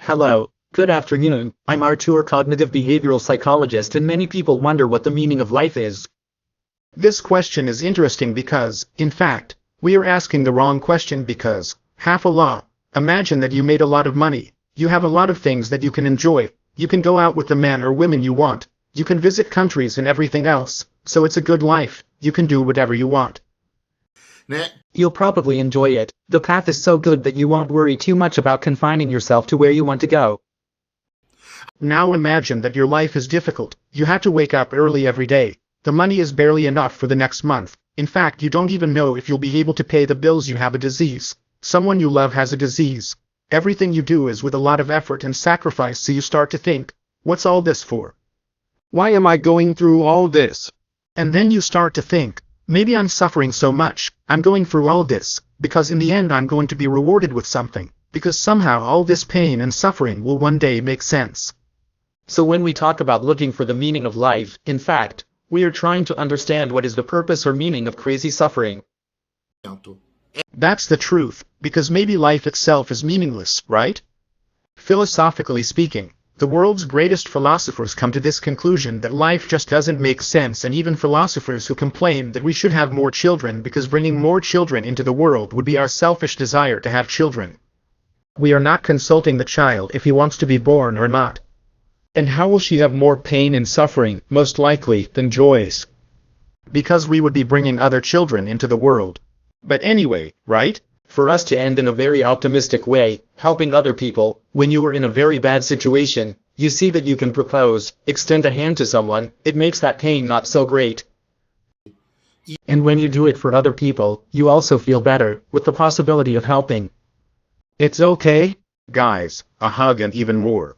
Hello, good afternoon. I'm Artur, cognitive behavioral psychologist, and many people wonder what the meaning of life is. This question is interesting because, in fact, we are asking the wrong question because, half a law, imagine that you made a lot of money, you have a lot of things that you can enjoy, you can go out with the men or women you want, you can visit countries and everything else, so it's a good life, you can do whatever you want. You'll probably enjoy it. The path is so good that you won't worry too much about confining yourself to where you want to go. Now imagine that your life is difficult, you have to wake up early every day, the money is barely enough for the next month, in fact you don't even know if you'll be able to pay the bills, you have a disease, someone you love has a disease, everything you do is with a lot of effort and sacrifice, so you start to think, what's all this for? Why am I going through all this? And then you start to think, maybe I'm suffering so much, I'm going through all this, because in the end I'm going to be rewarded with something, because somehow all this pain and suffering will one day make sense. So when we talk about looking for the meaning of life, in fact, we are trying to understand what is the purpose or meaning of crazy suffering. That's the truth, because maybe life itself is meaningless, right? Philosophically speaking, the world's greatest philosophers come to this conclusion that life just doesn't make sense, and even philosophers who complain that we should have more children because bringing more children into the world would be our selfish desire to have children. We are not consulting the child if he wants to be born or not. And how will she have more pain and suffering, most likely, than joys? Because we would be bringing other children into the world. But anyway, right? For us to end in a very optimistic way, helping other people, when you are in a very bad situation, you see that you can propose, extend a hand to someone, it makes that pain not so great. And when you do it for other people, you also feel better, with the possibility of helping. It's okay, guys, a hug and even more.